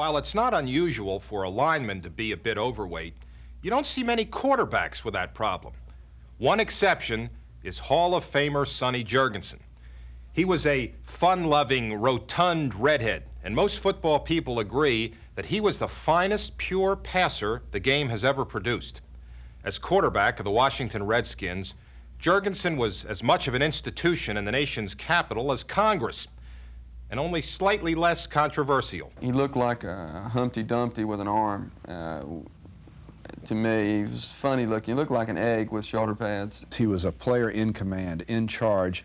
While it's not unusual for a lineman to be a bit overweight, you don't see many quarterbacks with that problem. One exception is Hall of Famer Sonny Jurgensen. He was a fun-loving, rotund redhead, and most football people agree that he was the finest pure passer the game has ever produced. As quarterback of the Washington Redskins, Jurgensen was as much of an institution in the nation's capital as Congress, and only slightly less controversial. He looked like a Humpty Dumpty with an arm. To me, he was funny looking. He looked like an egg with shoulder pads. He was a player in command, in charge,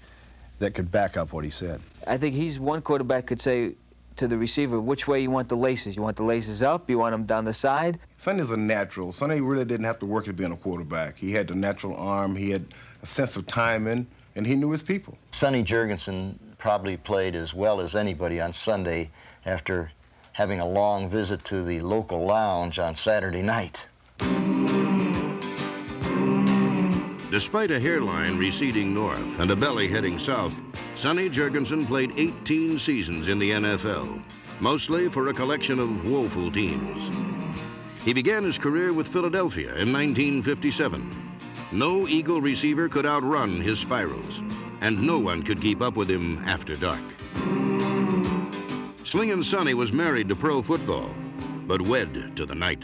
that could back up what he said. I think he's one quarterback could say to the receiver, which way you want the laces? You want the laces up? You want them down the side? Sonny's a natural. Sonny really didn't have to work at being a quarterback. He had the natural arm, he had a sense of timing, and he knew his people. Sonny Jurgensen probably played as well as anybody on Sunday after having a long visit to the local lounge on Saturday night. Despite a hairline receding north and a belly heading south, Sonny Jurgensen played 18 seasons in the NFL, mostly for a collection of woeful teams. He began his career with Philadelphia in 1957. No Eagle receiver could outrun his spirals, and no one could keep up with him after dark. Slingin' Sonny was married to pro football, but wed to the night.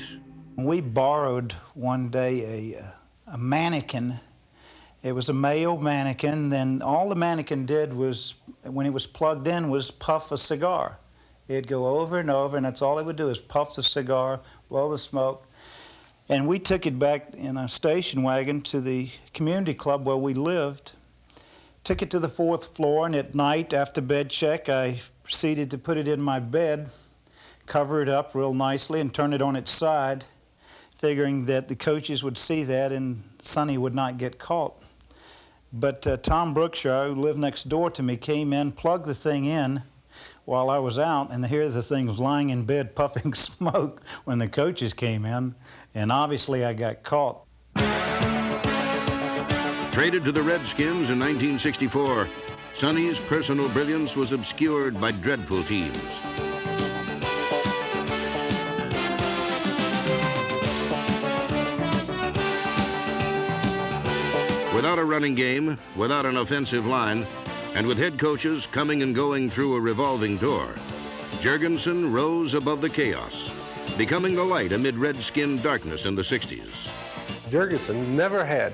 We borrowed one day a mannequin. It was a male mannequin, then all the mannequin did was, when it was plugged in, was puff a cigar. It'd go over and over, and that's all it would do is puff the cigar, blow the smoke. And we took it back in a station wagon to the community club where we lived, took it to the 4th floor, and at night, after bed check, I proceeded to put it in my bed, cover it up real nicely, and turn it on its side, figuring that the coaches would see that and Sonny would not get caught. But Tom Brookshire, who lived next door to me, came in, plugged the thing in while I was out, and here the thing was lying in bed puffing smoke when the coaches came in, and obviously I got caught. Traded to the Redskins in 1964, Sonny's personal brilliance was obscured by dreadful teams. Without a running game, without an offensive line, and with head coaches coming and going through a revolving door, Jurgensen rose above the chaos, becoming the light amid Redskin darkness in the 60s. Jurgensen never had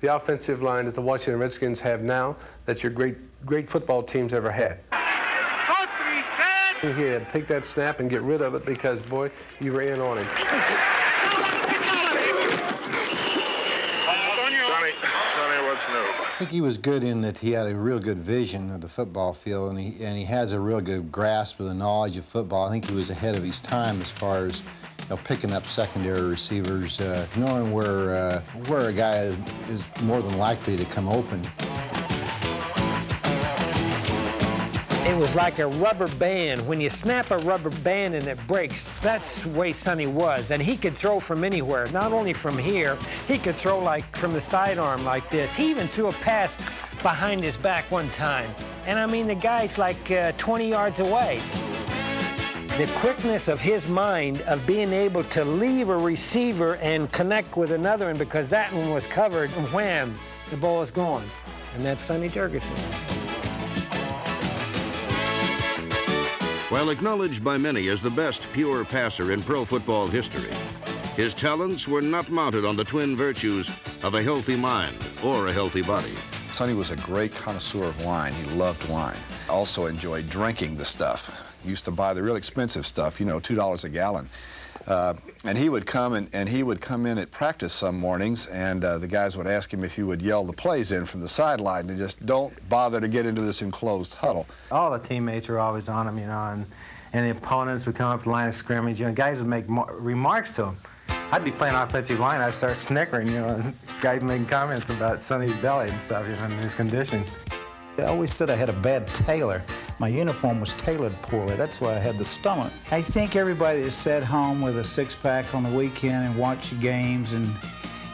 the offensive line that the Washington Redskins have now, that your great football teams ever had. He had to take that snap and get rid of it because, boy, you were in on him. I think he was good in that he had a real good vision of the football field, and he has a real good grasp of the knowledge of football. I think he was ahead of his time as far as picking up secondary receivers, knowing where a guy is more than likely to come open. It was like a rubber band. When you snap a rubber band and it breaks, that's the way Sonny was. And he could throw from anywhere, not only from here, he could throw like from the sidearm like this. He even threw a pass behind his back one time. And I mean, the guy's like 20 yards away. The quickness of his mind of being able to leave a receiver and connect with another one because that one was covered, and wham, the ball is gone. And that's Sonny Jurgensen. While acknowledged by many as the best pure passer in pro football history, his talents were not mounted on the twin virtues of a healthy mind or a healthy body. Sonny was a great connoisseur of wine. He loved wine. Also enjoyed drinking the stuff. Used to buy the real expensive stuff, $2 a gallon. And he would come in at practice some mornings, and the guys would ask him if he would yell the plays in from the sideline and just don't bother to get into this enclosed huddle. All the teammates were always on him, and the opponents would come up the line of scrimmage, guys would make remarks to him. I'd be playing offensive line, I'd start snickering, and guys making comments about Sonny's belly and stuff, and his condition. I always said I had a bad tailor. My uniform was tailored poorly. That's why I had the stomach. I think everybody that sat home with a six-pack on the weekend and watched games and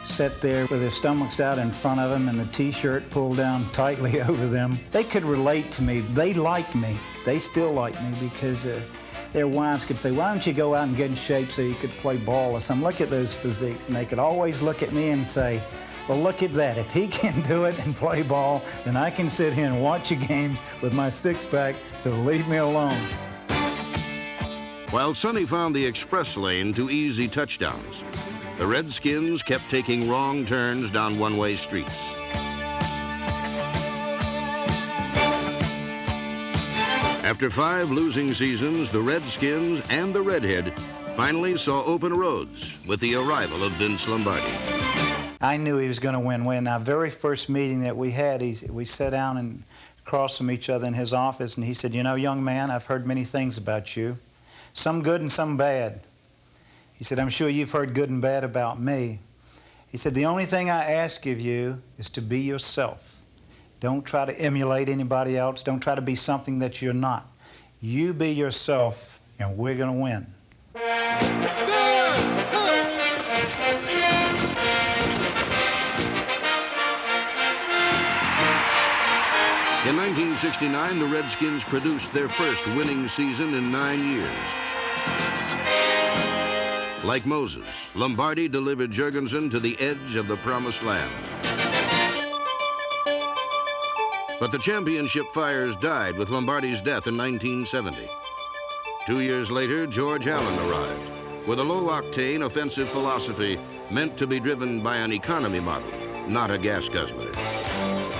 sat there with their stomachs out in front of them and the T-shirt pulled down tightly over them, they could relate to me. They liked me. They still like me because Their wives could say, why don't you go out and get in shape so you could play ball or something? Look at those physiques. And they could always look at me and say, well, look at that. If he can do it and play ball, then I can sit here and watch your games with my six-pack, so leave me alone. While Sonny found the express lane to easy touchdowns, the Redskins kept taking wrong turns down one-way streets. After 5 losing seasons, the Redskins and the Redhead finally saw open roads with the arrival of Vince Lombardi. I knew he was going to win. Our very first meeting that we had, we sat down and across from each other in his office, and he said, you know, young man, I've heard many things about you, some good and some bad. He said, I'm sure you've heard good and bad about me. He said, the only thing I ask of you is to be yourself. Don't try to emulate anybody else. Don't try to be something that you're not. You be yourself, and we're going to win. In 1969, the Redskins produced their first winning season in 9 years. Like Moses, Lombardi delivered Jurgensen to the edge of the promised land. But the championship fires died with Lombardi's death in 1970. 2 years later, George Allen arrived with a low-octane offensive philosophy meant to be driven by an economy model, not a gas guzzler.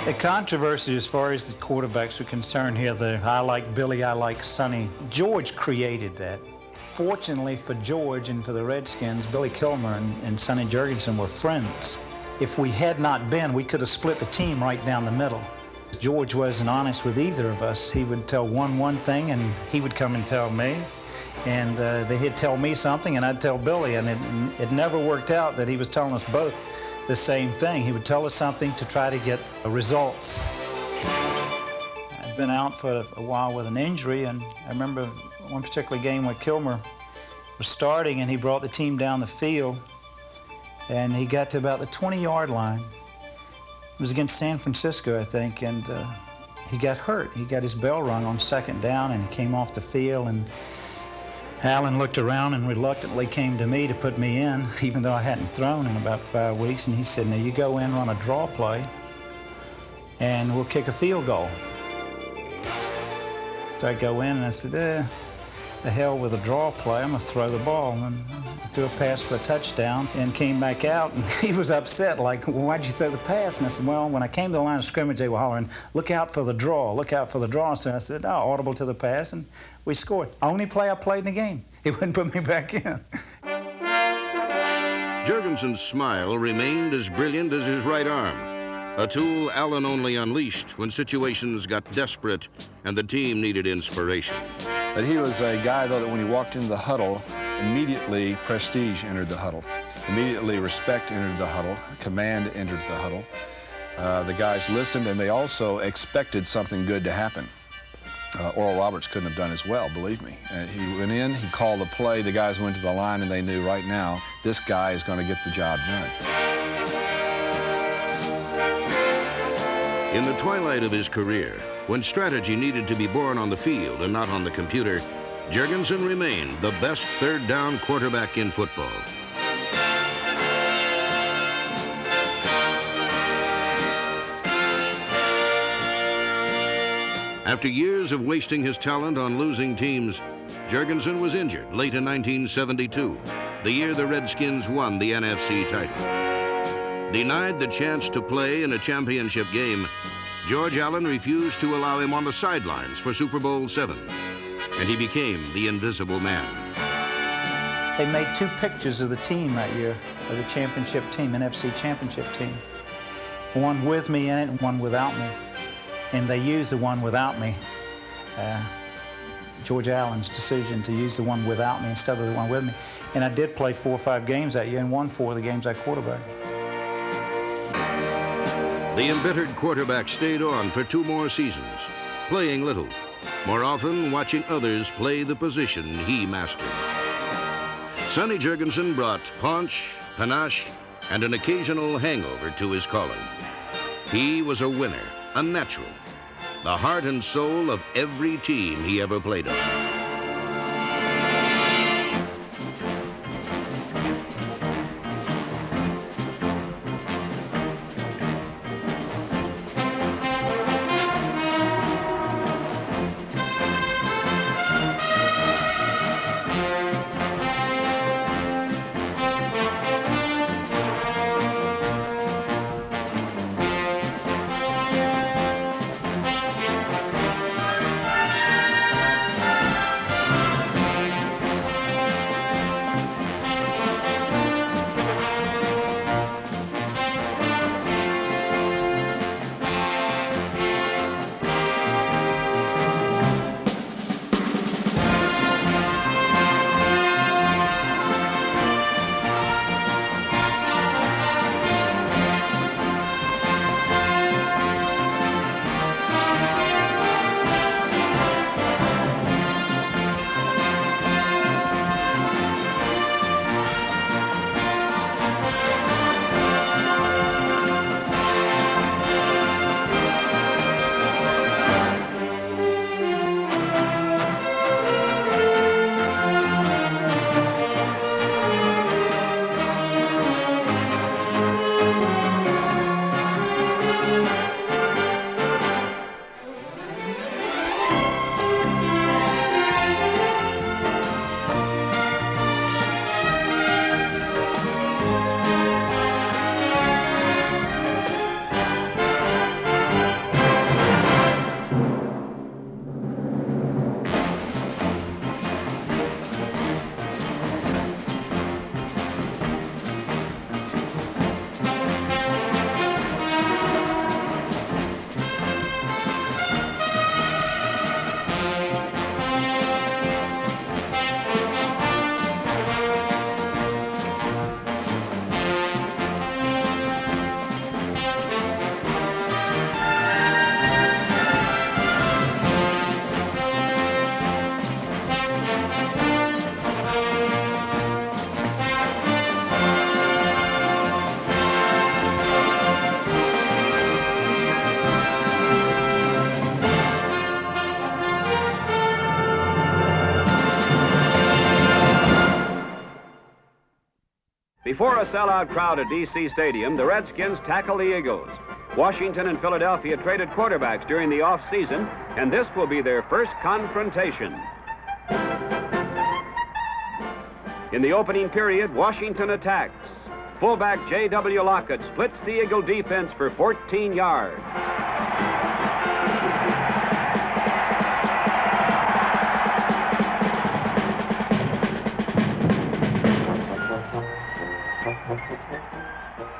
The controversy as far as the quarterbacks are concerned here, I like Billy, I like Sonny. George created that. Fortunately for George and for the Redskins, Billy Kilmer and Sonny Jurgensen were friends. If we had not been, we could have split the team right down the middle. George wasn't honest with either of us. He would tell one thing, and he would come and tell me. And he'd tell me something, and I'd tell Billy. And it never worked out that he was telling us both the same thing. He would tell us something to try to get results. I'd been out for a while with an injury, and I remember one particular game where Kilmer was starting, and he brought the team down the field, and he got to about the 20-yard line. It was against San Francisco, I think, and he got hurt. He got his bell rung on second down, and he came off the field, and Allen looked around and reluctantly came to me to put me in, even though I hadn't thrown in about 5 weeks, and he said, now you go in, run a draw play, and we'll kick a field goal. So I go in, and I said, the hell with a draw play, I'm going to throw the ball. And I threw a pass for a touchdown and came back out, and he was upset, like, well, why'd you throw the pass? And I said, well, when I came to the line of scrimmage, they were hollering, look out for the draw, look out for the draw. So I said, oh, audible to the pass, and we scored. Only play I played in the game. He wouldn't put me back in. Jurgensen's smile remained as brilliant as his right arm, a tool Allen only unleashed when situations got desperate and the team needed inspiration. But he was a guy, though, that when he walked into the huddle, immediately prestige entered the huddle. Immediately respect entered the huddle. Command entered the huddle. The guys listened, and they also expected something good to happen. Oral Roberts couldn't have done as well, believe me. He went in, he called the play, the guys went to the line, and they knew right now this guy is going to get the job done. In the twilight of his career, when strategy needed to be born on the field and not on the computer, Jurgensen remained the best third down quarterback in football. After years of wasting his talent on losing teams, Jurgensen was injured late in 1972, the year the Redskins won the NFC title. Denied the chance to play in a championship game, George Allen refused to allow him on the sidelines for Super Bowl VII, and he became the Invisible Man. They made 2 pictures of the team that year, of the championship team, NFC championship team. One with me in it and one without me. And they used the one without me. George Allen's decision to use the one without me instead of the one with me. And I did play 4 or 5 games that year and won 4 of the games I quarterbacked. The embittered quarterback stayed on for 2 more seasons, playing little, more often watching others play the position he mastered. Sonny Jurgensen brought paunch, panache, and an occasional hangover to his calling. He was a winner, a natural, the heart and soul of every team he ever played on. Before a sellout crowd at D.C. Stadium, the Redskins tackle the Eagles. Washington and Philadelphia traded quarterbacks during the off-season, and this will be their first confrontation. In the opening period, Washington attacks. Fullback J.W. Lockett splits the Eagle defense for 14 yards.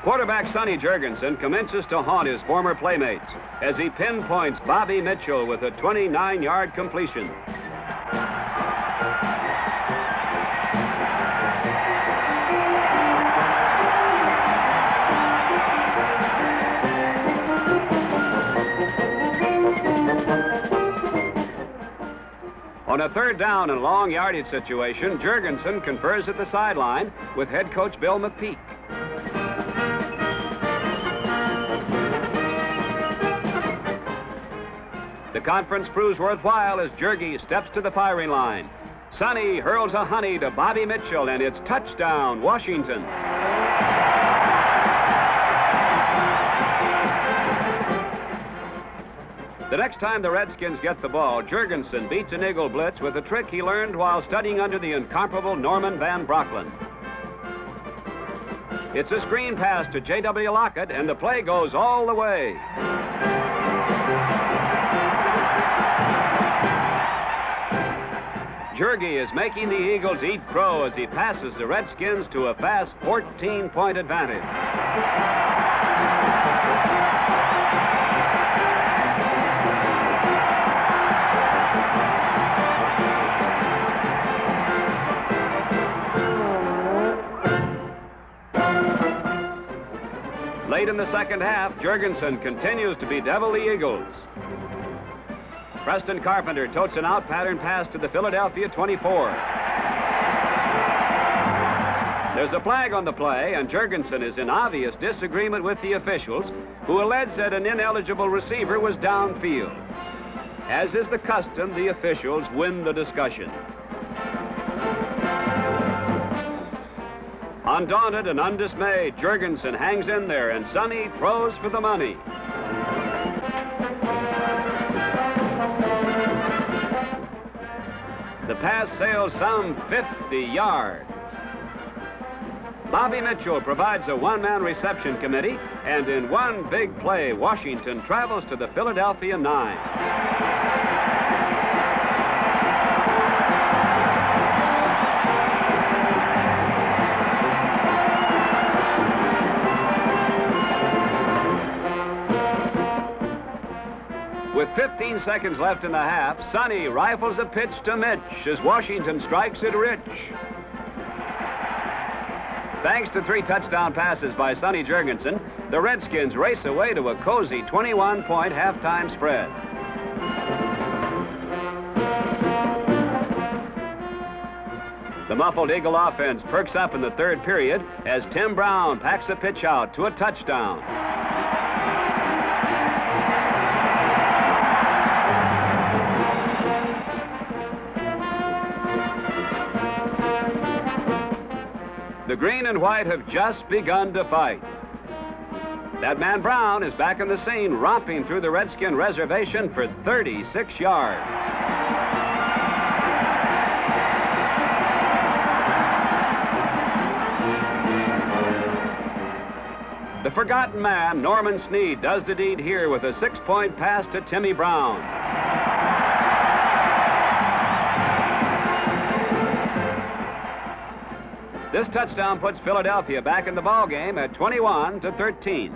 Quarterback Sonny Jurgensen commences to haunt his former playmates as he pinpoints Bobby Mitchell with a 29-yard completion. On a third down and long yardage situation, Jurgensen confers at the sideline with head coach Bill McPeak. The conference proves worthwhile as Jurgie steps to the firing line. Sonny hurls a honey to Bobby Mitchell, and it's touchdown, Washington. The next time the Redskins get the ball, Jurgensen beats an Eagle blitz with a trick he learned while studying under the incomparable Norman Van Brocklin. It's a screen pass to J.W. Lockett, and the play goes all the way. Jurgie is making the Eagles eat crow as he passes the Redskins to a fast 14-point advantage. Late in the second half, Jurgensen continues to bedevil the Eagles. Preston Carpenter totes an out-pattern pass to the Philadelphia 24. There's a flag on the play, and Jurgensen is in obvious disagreement with the officials, who allege that an ineligible receiver was downfield. As is the custom, the officials win the discussion. Undaunted and undismayed, Jurgensen hangs in there, and Sonny throws for the money. The pass sails some 50 yards. Bobby Mitchell provides a one-man reception committee, and in one big play, Washington travels to the Philadelphia 9. With 15 seconds left in the half, Sonny rifles a pitch to Mitch as Washington strikes it rich. Thanks to 3 touchdown passes by Sonny Jurgensen, the Redskins race away to a cozy 21-point halftime spread. The muffled Eagle offense perks up in the third period as Tim Brown packs a pitch out to a touchdown. The green and white have just begun to fight. That man Brown is back in the scene, romping through the Redskin reservation for 36 yards. The forgotten man, Norman Snead, does the deed here with a 6-point pass to Timmy Brown. This touchdown puts Philadelphia back in the ballgame at 21-13.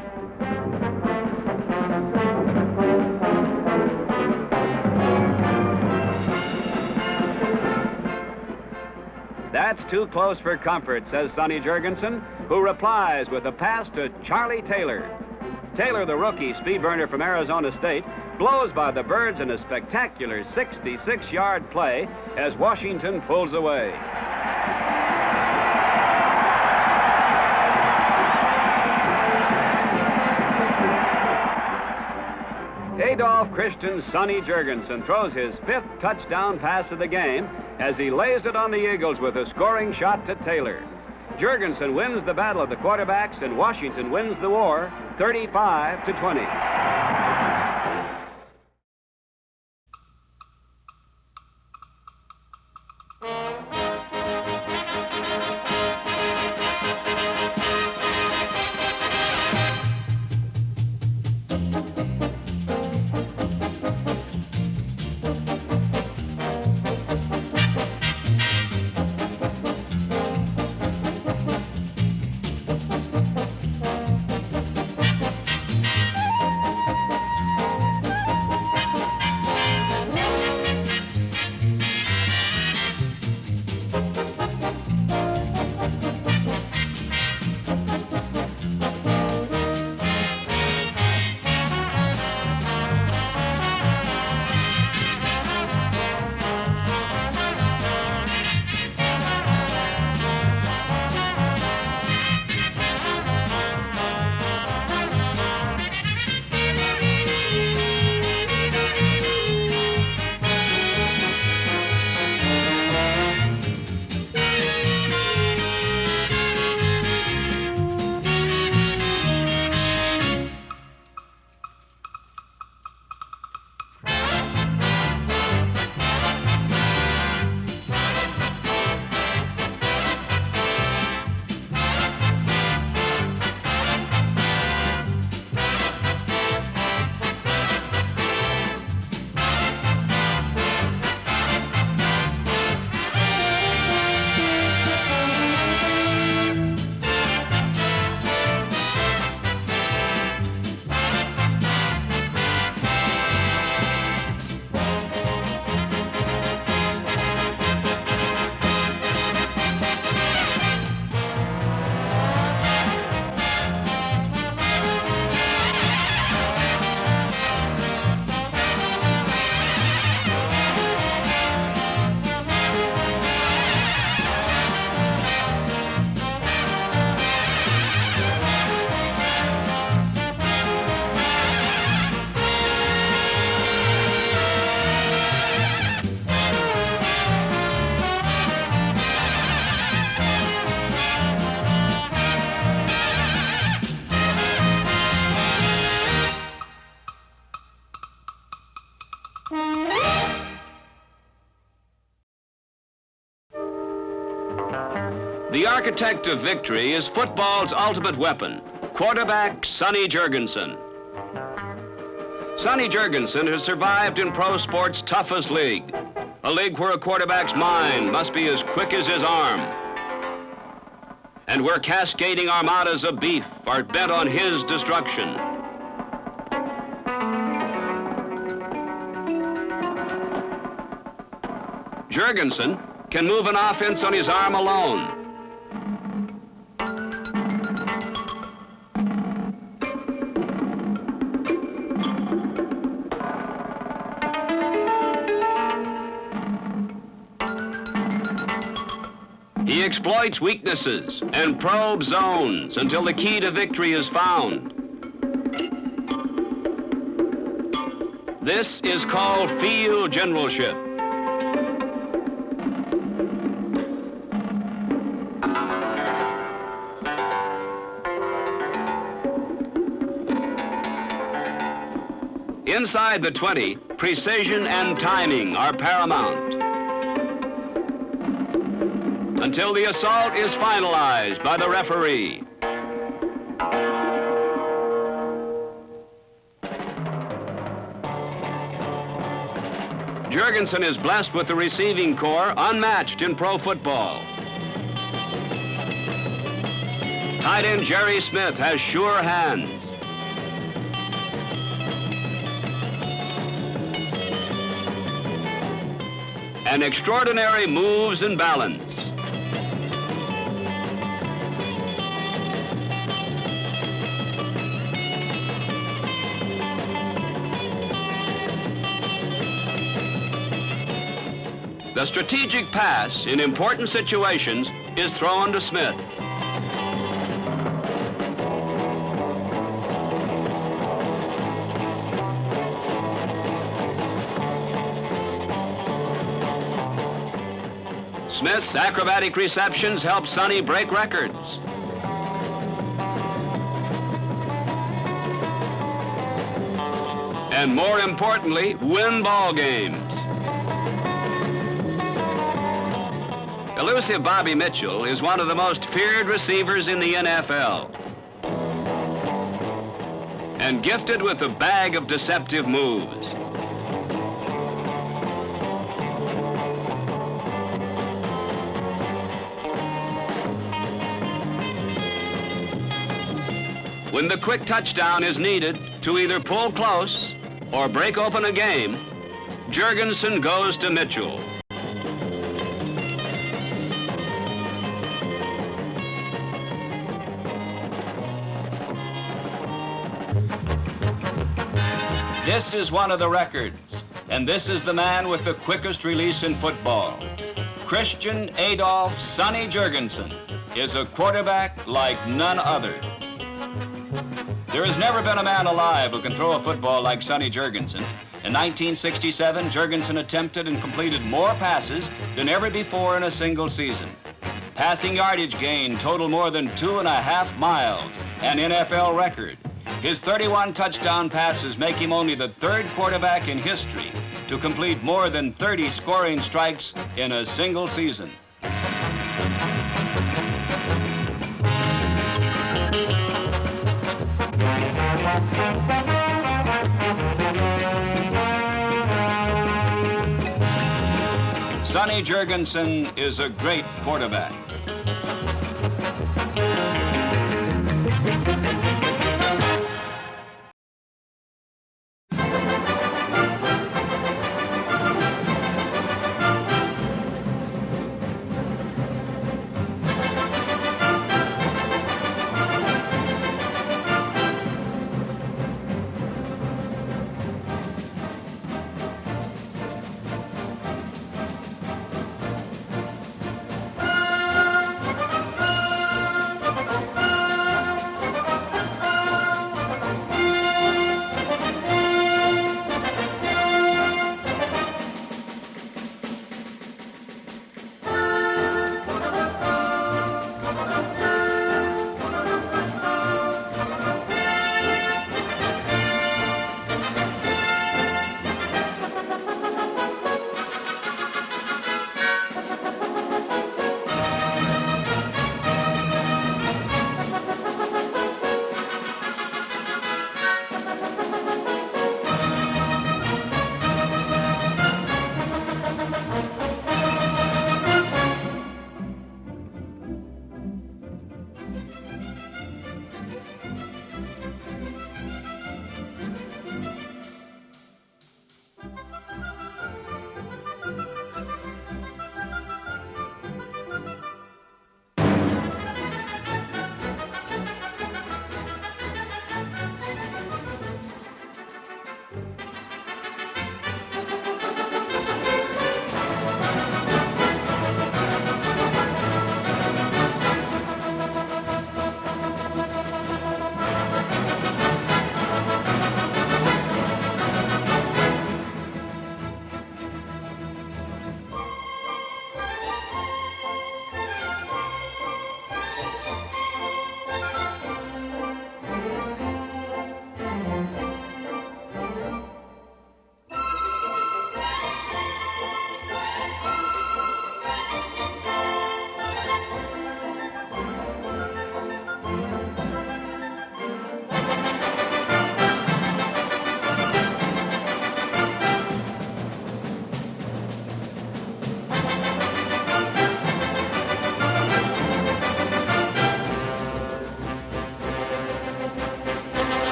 That's too close for comfort, says Sonny Jurgensen, who replies with a pass to Charlie Taylor. Taylor, the rookie speed burner from Arizona State, blows by the Birds in a spectacular 66-yard play as Washington pulls away. Adolph Christian's Sonny Jurgensen throws his 5th touchdown pass of the game as he lays it on the Eagles with a scoring shot to Taylor. Jurgensen wins the battle of the quarterbacks and Washington wins the war 35-20. The architect of victory is football's ultimate weapon, quarterback Sonny Jurgensen. Sonny Jurgensen has survived in pro sports' toughest league, a league where a quarterback's mind must be as quick as his arm, and where cascading armadas of beef are bent on his destruction. Jurgensen can move an offense on his arm alone. He exploits weaknesses and probes zones until the key to victory is found. This is called field generalship. Inside the 20, precision and timing are paramount, until the assault is finalized by the referee. Jurgensen is blessed with the receiving corps unmatched in pro football. Tight end Jerry Smith has sure hands. And extraordinary moves and balance. The strategic pass in important situations is thrown to Smith. Smith's acrobatic receptions helped Sonny break records. And more importantly, win ball games. Elusive Bobby Mitchell is one of the most feared receivers in the NFL. And gifted with a bag of deceptive moves. When the quick touchdown is needed to either pull close or break open a game, Jurgensen goes to Mitchell. This is one of the records, and this is the man with the quickest release in football. Christian Adolph Sonny Jurgensen is a quarterback like none other. There has never been a man alive who can throw a football like Sonny Jurgensen. In 1967, Jurgensen attempted and completed more passes than ever before in a single season. Passing yardage gain totaled more than 2.5 miles, an NFL record. His 31 touchdown passes make him only the third quarterback in history to complete more than 30 scoring strikes in a single season. Sonny Jurgensen is a great quarterback.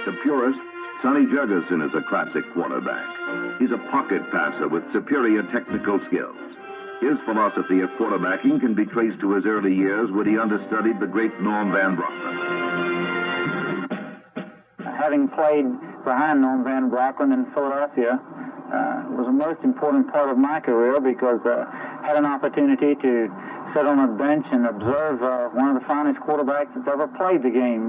To purists, Sonny Jurgensen is a classic quarterback. He's a pocket passer with superior technical skills. His philosophy of quarterbacking can be traced to his early years when he understudied the great Norm Van Brocklin. Having played behind Norm Van Brocklin in Philadelphia was the most important part of my career because I had an opportunity to sit on a bench and observe one of the finest quarterbacks that's ever played the game.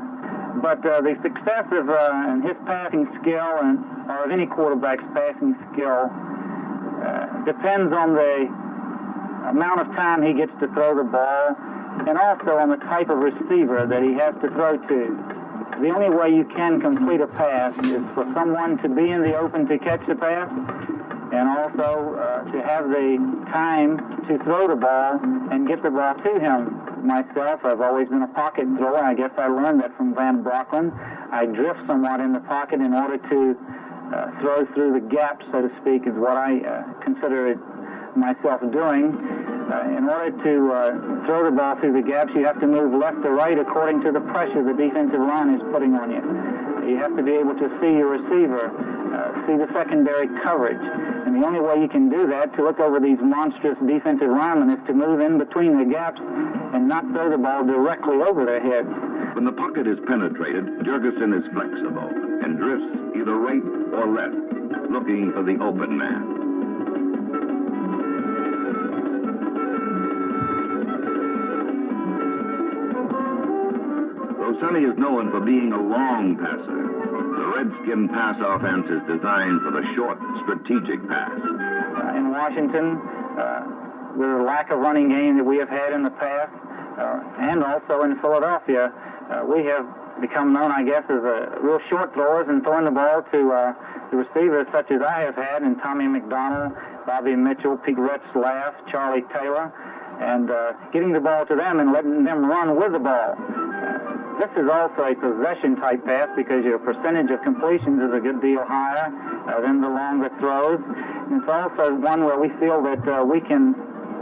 But the success of in his passing skill or of any quarterback's passing skill depends on the amount of time he gets to throw the ball and also on the type of receiver that he has to throw to. The only way you can complete a pass is for someone to be in the open to catch the pass and also to have the time to throw the ball and get the ball to him. Myself, I've always been a pocket thrower. I guess I learned that from Van Brocklin. I drift somewhat in the pocket in order to throw through the gap, so to speak, is what I consider it myself doing. In order to throw the ball through the gaps, you have to move left to right according to the pressure the defensive line is putting on you. You have to be able to see your receiver, see the secondary coverage. And the only way you can do that, to look over these monstrous defensive linemen, is to move in between the gaps and not throw the ball directly over their heads. When the pocket is penetrated, Jurgensen is flexible and drifts either right or left, looking for the open man. Though Sonny is known for being a long passer, the Redskin pass offense is designed for the short, strategic pass. In Washington, with the lack of running game that we have had in the past, and also in Philadelphia, we have become known, I guess, as real short throwers and throwing the ball to the receivers such as I have had, and Tommy McDonald, Bobby Mitchell, Pete Retzlaff, Charlie Taylor, and getting the ball to them and letting them run with the ball. This is also a possession-type pass because your percentage of completions is a good deal higher than the longer throws. And it's also one where we feel that we can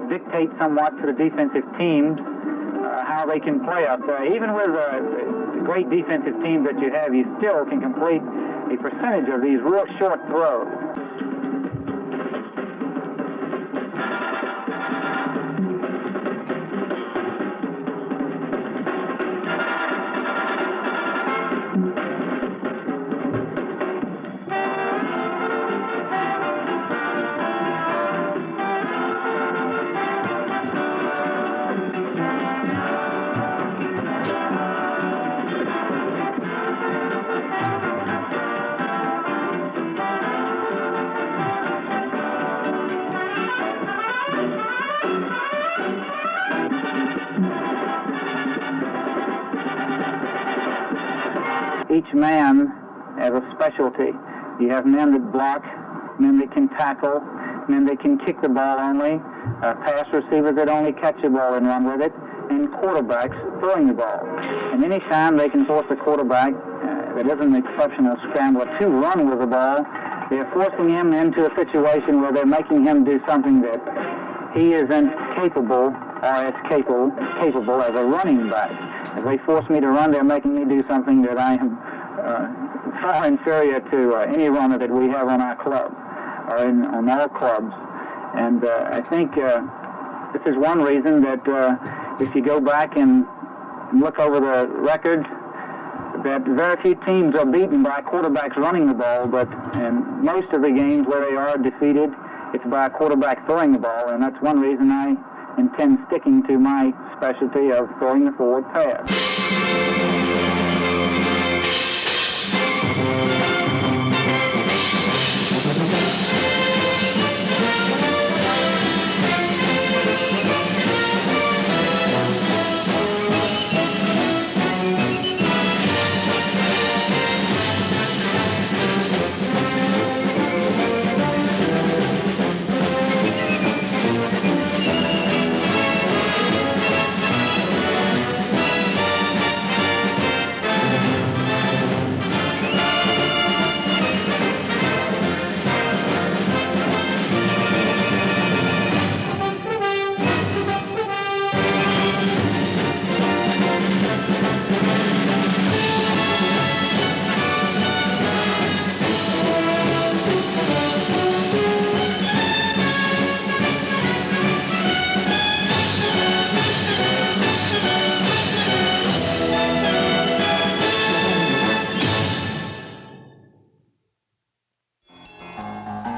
dictate somewhat to the defensive teams how they can play up there. Even with the great defensive team that you have, you still can complete a percentage of these real short throws. Each man has a specialty. You have men that block, men that can tackle, men that can kick the ball only, pass receivers that only catch the ball and run with it, and quarterbacks throwing the ball. And any time they can force a quarterback that isn't an exceptional scrambler to run with the ball, they're forcing him into a situation where they're making him do something that he isn't capable or as capable as a running back. If they force me to run, they're making me do something that I am far inferior to any runner that we have on our club or on our clubs. And I think this is one reason that if you go back and look over the records, that very few teams are beaten by quarterbacks running the ball, but in most of the games where they are defeated, it's by a quarterback throwing the ball, and that's one reason I intend sticking to my specialty of throwing the forward pass.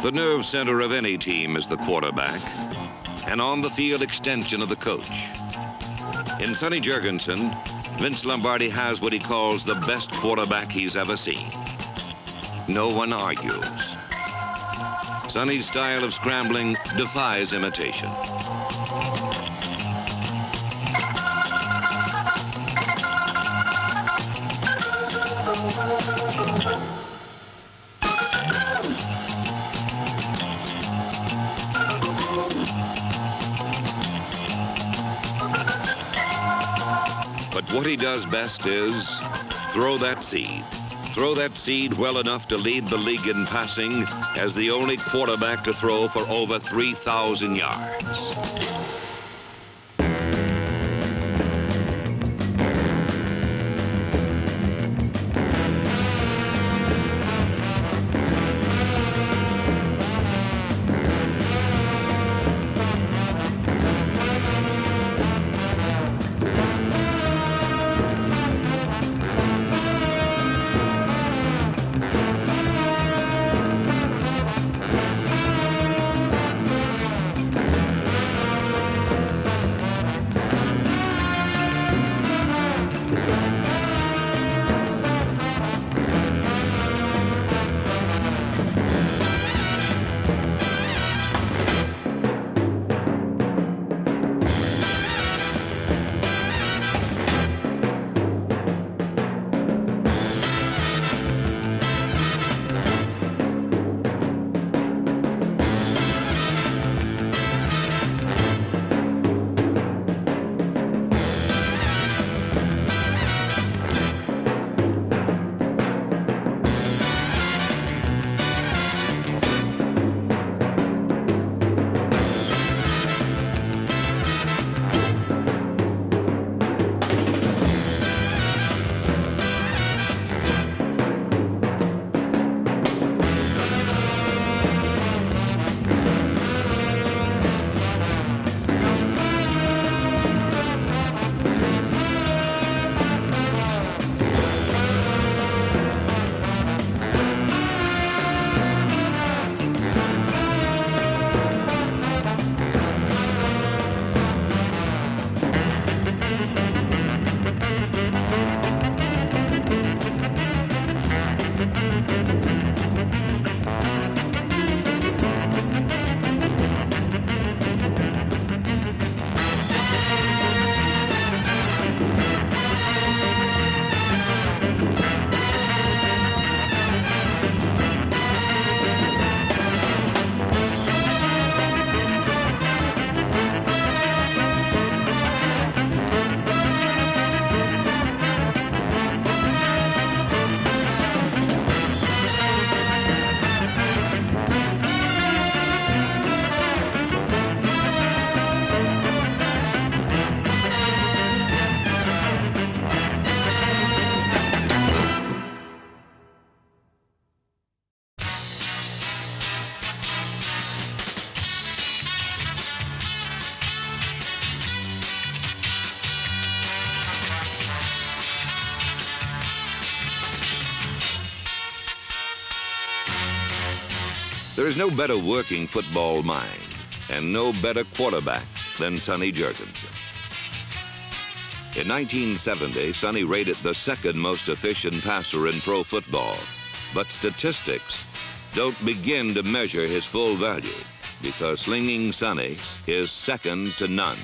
The nerve center of any team is the quarterback, an on-the-field extension of the coach. In Sonny Jurgensen, Vince Lombardi has what he calls the best quarterback he's ever seen. No one argues. Sonny's style of scrambling defies imitation. But what he does best is throw that seed. Throw that seed well enough to lead the league in passing as the only quarterback to throw for over 3,000 yards. There is no better working football mind and no better quarterback than Sonny Jurgensen. In 1970, Sonny rated the second most efficient passer in pro football, but statistics don't begin to measure his full value because slinging Sonny is second to none.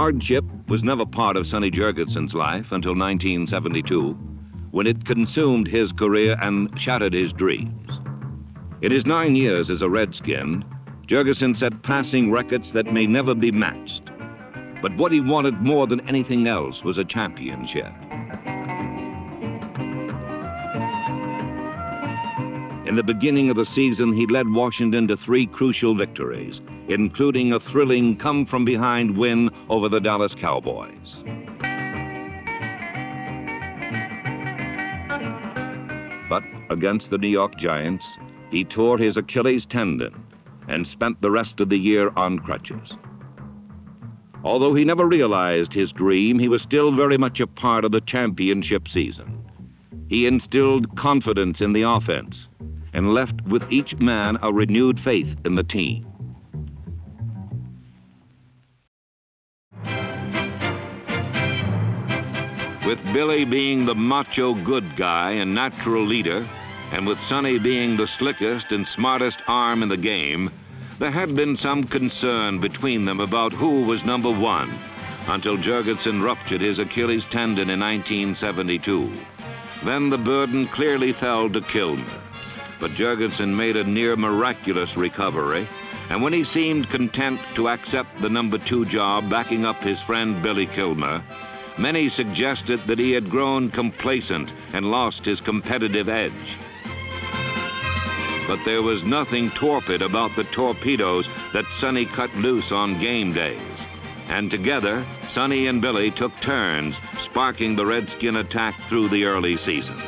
Hardship was never part of Sonny Jurgensen's life until 1972, when it consumed his career and shattered his dreams. In his 9 years as a Redskin, Jurgensen set passing records that may never be matched. But what he wanted more than anything else was a championship. In the beginning of the season, he led Washington to 3 crucial victories, including a thrilling come-from-behind win over the Dallas Cowboys. But against the New York Giants, he tore his Achilles tendon and spent the rest of the year on crutches. Although he never realized his dream, he was still very much a part of the championship season. He instilled confidence in the offense and left with each man a renewed faith in the team. With Billy being the macho good guy and natural leader, and with Sonny being the slickest and smartest arm in the game, there had been some concern between them about who was number 1, until Jurgensen ruptured his Achilles tendon in 1972. Then the burden clearly fell to Kilmer. But Jurgensen made a near miraculous recovery, and when he seemed content to accept the number 2 job backing up his friend Billy Kilmer, many suggested that he had grown complacent and lost his competitive edge. But there was nothing torpid about the torpedoes that Sonny cut loose on game days. And together, Sonny and Billy took turns sparking the Redskin attack through the early season.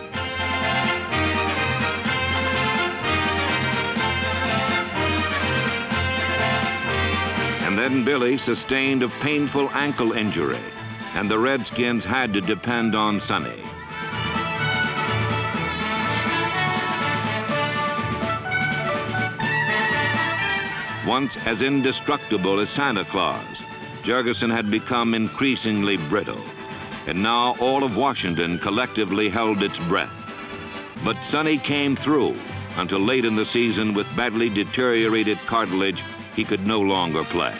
And then Billy sustained a painful ankle injury, and the Redskins had to depend on Sonny. Once as indestructible as Santa Claus, Jurgensen had become increasingly brittle, and now all of Washington collectively held its breath. But Sonny came through until late in the season with badly deteriorated cartilage he could no longer play.